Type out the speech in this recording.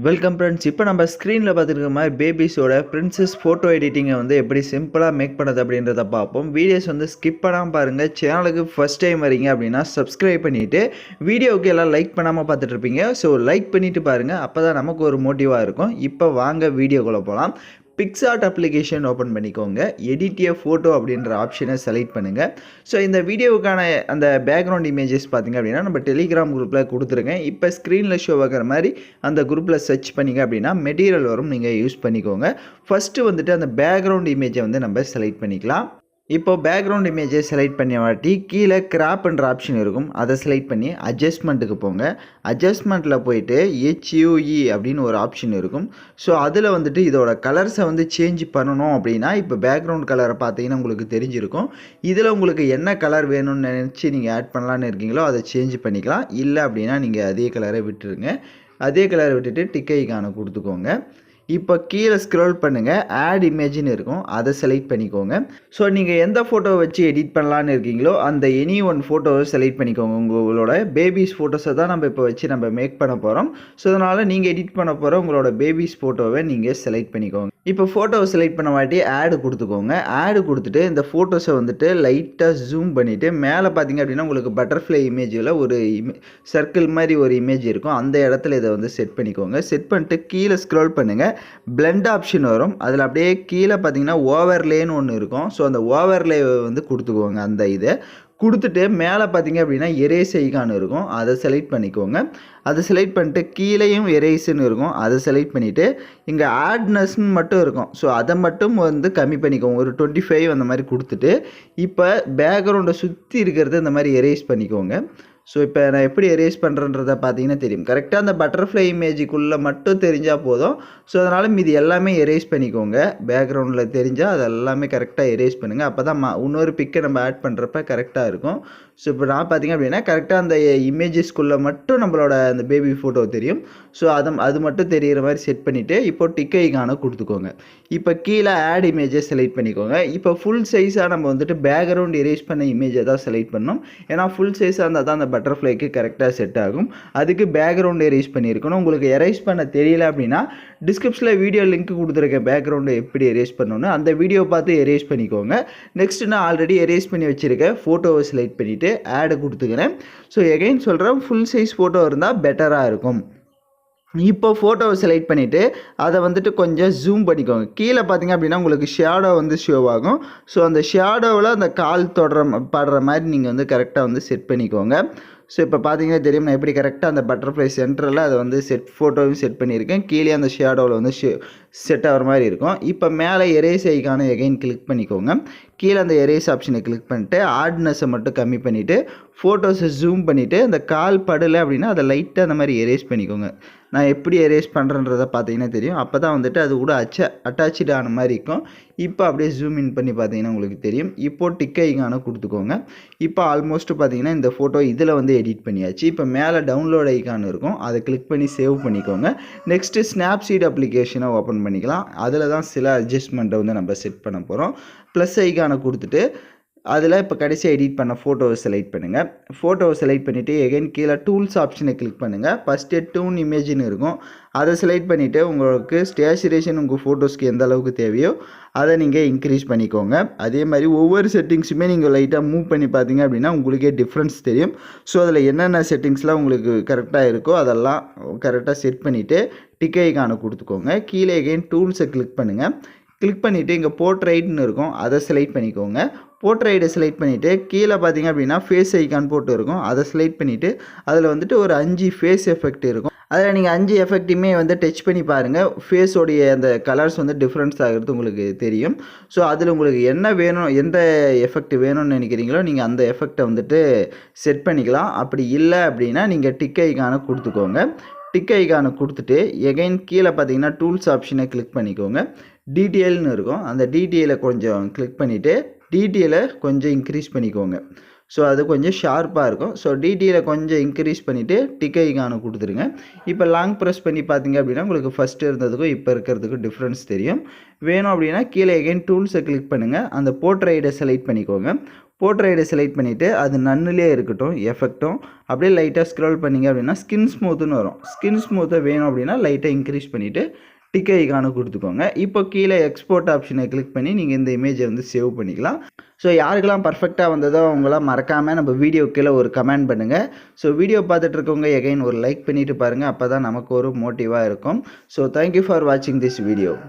Welcome friends. இப்போ நம்ம ஸ்க்ரீனில் பார்த்துருக்க மாதிரி பேபிஸோட பிரின்சஸ் ஃபோட்டோ எடிட்டிங்கை வந்து எப்படி சிம்பிளாக மேக் பண்ணுறது அப்படின்றத பார்ப்போம். வீடியோஸ் வந்து ஸ்கிப் பண்ணாமல் பாருங்கள். சேனலுக்கு ஃபஸ்ட் டைம் வரீங்க அப்படின்னா சப்ஸ்கிரைப் பண்ணிவிட்டு வீடியோவுக்கு எல்லாம் லைக் பண்ணாமல் பார்த்துட்ருப்பீங்க. ஸோ லைக் பண்ணிவிட்டு பாருங்கள், அப்போ தான் நமக்கு ஒரு மோட்டிவாக இருக்கும். இப்போ வாங்க வீடியோக்குள்ளே போகலாம். பிக்ஸார்ட் அப்ளிகேஷன் ஓப்பன் பண்ணிக்கோங்க. எடிட் எ ஃபோட்டோ அப்படின்ற ஆப்ஷனை செலக்ட் பண்ணுங்கள். ஸோ இந்த வீடியோவுக்கான அந்த பேக்ரவுண்ட் இமேஜஸ் பார்த்திங்க அப்படின்னா நம்ம டெலிகிராம் குரூப்பில் கொடுத்துருக்கேன். இப்போ ஸ்க்ரீனில் ஷோ ஆகிற மாதிரி அந்த குரூப்பில் சர்ச் பண்ணிங்க அப்படின்னா மெட்டீரியல் வரும், நீங்கள் யூஸ் பண்ணிக்கோங்க. ஃபஸ்ட்டு வந்துட்டு அந்த பேக்ரவுண்ட் இமேஜை வந்து நம்ம செலக்ட் பண்ணிக்கலாம். இப்போ பேக்ரவுண்ட் இமேஜை செலக்ட் பண்ணி வாட்டி கீழே கிராப்ன்ற ஆப்ஷன் இருக்கும், அதை செலக்ட் பண்ணி அட்ஜஸ்ட்மெண்ட்டுக்கு போங்க. அட்ஜஸ்ட்மெண்ட்டில் போயிட்டு HUE அப்படின்னு ஒரு ஆப்ஷன் இருக்கும். ஸோ அதில் வந்துட்டு இதோட கலர்ஸை வந்து சேஞ்ச் பண்ணணும் அப்படின்னா இப்போ பேக்ரவுண்ட் கலரை பார்த்தீங்கன்னா உங்களுக்கு தெரிஞ்சிருக்கும். இதில் உங்களுக்கு என்ன கலர் வேணும்னு நினச்சி நீங்கள் ஆட் பண்ணலான்னு இருக்கீங்களோ அதை சேஞ்ச் பண்ணிக்கலாம். இல்லை அப்படின்னா நீங்கள் அதே கலரை விட்டுருங்க. அதே கலரை விட்டுட்டு டிக் ஐகானை கொடுத்துக்கோங்க. இப்போ கீழே ஸ்க்ரோல் பண்ணுங்கள், ஆட் இமேஜ்னு இருக்கும், அதை செலக்ட் பண்ணிக்கோங்க. ஸோ நீங்கள் எந்த ஃபோட்டோவை வச்சு எடிட் பண்ணலான்னு இருக்கீங்களோ அந்த எனி ஒன் ஃபோட்டோவை செலக்ட் பண்ணிக்கோங்க. உங்களோட பேபிஸ் ஃபோட்டோஸை தான் நம்ம இப்போ வச்சு நம்ம மேக் பண்ண போகிறோம். ஸோ அதனால் நீங்கள் எடிட் பண்ண போகிற உங்களோட பேபிஸ் ஃபோட்டோவை நீங்கள் செலக்ட் பண்ணிக்கோங்க. இப்போ ஃபோட்டோவை செலக்ட் பண்ண வாட்டி ஆடு கொடுத்துக்கோங்க. ஆடு கொடுத்துட்டு இந்த ஃபோட்டோஸை வந்துட்டு லைட்டாக ஜூம் பண்ணிவிட்டு மேலே பார்த்தீங்க அப்படின்னா உங்களுக்கு பட்டர்ஃப்ளை இமேஜில் ஒரு சர்க்கிள் மாதிரி ஒரு இமேஜ் இருக்கும், அந்த இடத்துல இதை வந்து செட் பண்ணிக்கோங்க. செட் பண்ணிட்டு கீழே ஸ்க்ரோல் பண்ணுங்கள், பிளெண்ட் ஆப்ஷன் வரும், அதில் அப்படியே கீழே பார்த்தீங்கன்னா ஓவர்லேன்னு ஒன்று இருக்கும். ஸோ அந்த ஓவர்லே வந்து கொடுத்துக்கோங்க. அந்த இதை கொடுத்துட்டு மேலே பார்த்தீங்க அப்படின்னா எரேஸ் ஐகான் இருக்கும், அதை செலக்ட் பண்ணிக்கோங்க. அதை செலக்ட் பண்ணிட்டு கீழேயும் எரேஸ்ன்னு இருக்கும், அதை செலக்ட் பண்ணிவிட்டு இங்கே ஆட்னஸ்ன்னு மட்டும் இருக்கும். ஸோ அதை மட்டும் வந்து கம்மி பண்ணிக்கோங்க, ஒரு 25 அந்த மாதிரி கொடுத்துட்டு இப்போ பேக்ரவுண்டை சுற்றி இருக்கிறது இந்த மாதிரி எரேஸ் பண்ணிக்கோங்க. ஸோ இப்போ நான் எப்படி எரேஸ் பண்ணுறேன்றதை பார்த்தீங்கன்னா தெரியும். கரெக்டாக அந்த பட்டர்ஃப்ளை இமேஜுக்குள்ளே மட்டும் தெரிஞ்சால் போதும். ஸோ அதனால் மீதி எல்லாமே எரேஸ் பண்ணிக்கோங்க. பேக்ரவுண்டில் தெரிஞ்சால் அது எல்லாமே கரெக்டாக எரேஸ் பண்ணுங்கள். அப்போ தான் இன்னொரு பிக்கை நம்ம ஆட் பண்ணுறப்ப கரெக்டாக இருக்கும். ஸோ இப்போ நான் பார்த்திங்க அப்படின்னா கரெக்டாக அந்த இமேஜஸ்க்குள்ளே மட்டும் நம்மளோட அந்த பேபி ஃபோட்டோ தெரியும். ஸோ அது மட்டும் தெரிகிற மாதிரி செட் பண்ணிவிட்டு இப்போ டிக் ஐகானை கொடுத்துக்கோங்க. இப்போ கீழே ஆட் இமேஜை செலக்ட் பண்ணிக்கோங்க. இப்போ ஃபுல் சைஸாக நம்ம வந்துட்டு பேக்ரவுண்ட் எரேஸ் பண்ண இமேஜை தான் செலக்ட் பண்ணணும். ஏன்னா ஃபுல் சைஸாக இருந்தால் தான் அந்த பட்டர்ஃப்ளைக்கு கரெக்டாக செட் ஆகும். அதுக்கு பேக்ரவுண்ட் எரேஸ் பண்ணியிருக்கணும். உங்களுக்கு எரேஸ் பண்ண தெரியல அப்படின்னா டிஸ்கிரிப்ஷனில் வீடியோ லிங்க் கொடுத்துருக்கேன், பேக்ரவுண்டை எப்படி எரேஸ் பண்ணணும்னு, அந்த வீடியோ பார்த்து எரேஸ் பண்ணிக்கோங்க. நெக்ஸ்ட் நான் ஆல்ரெடி எரேஸ் பண்ணி வச்சுருக்கேன் ஃபோட்டோவை செலக்ட் பண்ணிவிட்டு ஆடு கொடுத்துக்கிறேன். ஸோ எகைன் சொல்கிறேன், ஃபுல் சைஸ் ஃபோட்டோ இருந்தால் பெட்டராக இருக்கும். இப்போ ஃபோட்டோவை செலக்ட் பண்ணிவிட்டு அதை வந்துட்டு கொஞ்சம் ஜூம் பண்ணிக்கோங்க. கீழே பார்த்தீங்க அப்படின்னா உங்களுக்கு ஷேடோ வந்து ஷோ ஆகும். ஸோ அந்த ஷேடோவில் அந்த கால் படுற மாதிரி நீங்கள் வந்து கரெக்டாக வந்து செட் பண்ணிக்கோங்க. ஸோ இப்போ பார்த்தீங்கன்னா தெரியும் நான் எப்படி கரெக்டாக அந்த பட்டர்ஃப்ளை சென்டரில் அதை வந்து ஃபோட்டோவும் செட் பண்ணியிருக்கேன். கீழே அந்த ஷேடோவில் வந்து செட் ஆகிற மாதிரி இருக்கும். இப்போ மேலே எரேஸ் ஐகானை எகைன் கிளிக் பண்ணிக்கோங்க. கீழே அந்த எரேஸ் ஆப்ஷனை கிளிக் பண்ணிட்டு ஹார்ட்னஸை மட்டும் கம்மி பண்ணிவிட்டு ஃபோட்டோஸை ஜூம் பண்ணிவிட்டு அந்த கால் படலை அப்படின்னா அதை லைட்டாக அந்த மாதிரி எரேஸ் பண்ணிக்கோங்க. நான் எப்படி எரேஸ் பண்ணுறேன்றதை பார்த்தீங்கன்னா தெரியும். அப்போ தான் வந்துட்டு அது கூட அட்டாச்சு ஆன மாதிரி இருக்கும். இப்போ அப்படியே ஜூம் இன் பண்ணி பார்த்தீங்கன்னா உங்களுக்கு தெரியும். இப்போது டிக் ஐகானை கொடுத்துக்கோங்க. இப்போ ஆல்மோஸ்ட் பார்த்தீங்கன்னா இந்த ஃபோட்டோ இதில் வந்து எடிட் பண்ணியாச்சு. இப்போ மேலே டவுன்லோட் ஐகான் இருக்கும், அதை கிளிக் பண்ணி சேவ் பண்ணிக்கோங்க. நெக்ஸ்ட்டு ஸ்னாப்சீட் அப்ளிகேஷனை ஓப்பன் பண்ணிக்கலாம். அதில் தான் சில அட்ஜஸ்ட்மெண்ட்டை வந்து நம்ம செட் பண்ண போகிறோம். ப்ளஸ் ஐகானை கொடுத்துட்டு அதில் இப்போ கடைசியாக எடிட் பண்ண ஃபோட்டோவை செலக்ட் பண்ணுங்கள். ஃபோட்டோவை செலக்ட் பண்ணிவிட்டு எகைன் கீழே டூல்ஸ் ஆப்ஷனை கிளிக் பண்ணுங்கள். ஃபஸ்ட்டு டூன் இமேஜ்னு இருக்கும், அதை செலக்ட் பண்ணிவிட்டு உங்களுக்கு ஸ்டேச்சுரேஷன் உங்கள் ஃபோட்டோஸ்க்கு எந்த அளவுக்கு தேவையோ அதை நீங்கள் இன்க்ரீஸ் பண்ணிக்கோங்க. அதே மாதிரி ஒவ்வொரு செட்டிங்ஸுமே நீங்கள் லைட்டாக மூவ் பண்ணி பார்த்தீங்க அப்படின்னா உங்களுக்கே டிஃப்ரென்ஸ் தெரியும். ஸோ அதில் என்னென்ன செட்டிங்ஸ்லாம் உங்களுக்கு கரெக்டாக இருக்கோ அதெல்லாம் கரெக்டாக செட் பண்ணிவிட்டு டிக் ஐகானை கொடுத்துக்கோங்க. கீழே எகைன் டூல்ஸை கிளிக் பண்ணுங்கள். கிளிக் பண்ணிவிட்டு இங்கே போர்ட்ரைட்னு இருக்கும், அதை செலக்ட் பண்ணிக்கோங்க. போர்ட்ரைட்டை செலக்ட் பண்ணிவிட்டு கீழே பார்த்தீங்க அப்படின்னா ஃபேஸ் ஐகான் போட்டு இருக்கும், அதை செலக்ட் பண்ணிவிட்டு அதில் வந்துட்டு ஒரு 5 ஃபேஸ் எஃபெக்ட் இருக்கும். அதில் நீங்கள் 5 எஃபெக்ட்டுமே வந்து டச் பண்ணி பாருங்கள். ஃபேஸோடைய அந்த கலர்ஸ் வந்து டிஃப்ரென்ஸ் ஆகிறது உங்களுக்கு தெரியும். ஸோ அதில் உங்களுக்கு என்ன வேணும், எந்த எஃபெக்ட் வேணும்னு நினைக்கிறீங்களோ நீங்கள் அந்த எஃபெக்டை வந்துட்டு செட் பண்ணிக்கலாம். அப்படி இல்லை அப்படின்னா நீங்கள் டிக் ஐகானை கொடுத்துக்கோங்க. டிக் ஐகானை கொடுத்துட்டு எகைன் கீழே பார்த்தீங்கன்னா டூல்ஸ் ஆப்ஷனை கிளிக் பண்ணிக்கோங்க. டீட்டெயில்னு இருக்கும், அந்த டீட்டெயிலை கொஞ்சம் கிளிக் பண்ணிவிட்டு டீட்டெயிலை கொஞ்சம் இன்க்ரீஸ் பண்ணிக்கோங்க. ஸோ அது கொஞ்சம் ஷார்ப்பாக இருக்கும். ஸோ டீட்டெயிலை கொஞ்சம் இன்க்ரீஸ் பண்ணிவிட்டு டிக் ஐகானை கொடுத்துருங்க. இப்போ லாங் ப்ரெஸ் பண்ணி பார்த்தீங்க அப்படின்னா உங்களுக்கு ஃபஸ்ட்டு இருந்ததுக்கும் இப்போ இருக்கிறதுக்கும் டிஃப்ரென்ஸ் தெரியும். வேணும் அப்படின்னா கீழே எகைன் டூல்ஸை கிளிக் பண்ணுங்கள். அந்த போர்ட்ரைட்டை செலக்ட் பண்ணிக்கோங்க. போர்ட்ரைட்டை செலக்ட் பண்ணிவிட்டு அது நன்னுலே இருக்கட்டும் எஃபெக்ட்டும். அப்படியே லைட்டாக ஸ்க்ரோல் பண்ணிங்க அப்படின்னா ஸ்கின் ஸ்மூத்துன்னு வரும். ஸ்கின் ஸ்மூத்தை வேணும் அப்படின்னா லைட்டாக இன்க்ரீஸ் பண்ணிவிட்டு டிக் ஐகானை கொடுத்துக்கோங்க. இப்போ கீழே எக்ஸ்போர்ட் ஆப்ஷனை கிளிக் பண்ணி நீங்கள் இந்த இமேஜை வந்து சேவ் பண்ணிக்கலாம். ஸோ யாருக்கெல்லாம் பர்ஃபெக்டாக வந்ததோ அவங்களாம் மறக்காமல் நம்ம வீடியோ கீழே ஒரு கமெண்ட் பண்ணுங்கள். ஸோ வீடியோ பார்த்துட்டு இருக்கவங்க எகைன் ஒரு லைக் பண்ணிவிட்டு பாருங்கள். அப்போ தான் நமக்கு ஒரு மோட்டிவாக இருக்கும். ஸோ தேங்க்யூ ஃபார் வாட்சிங் திஸ் வீடியோ.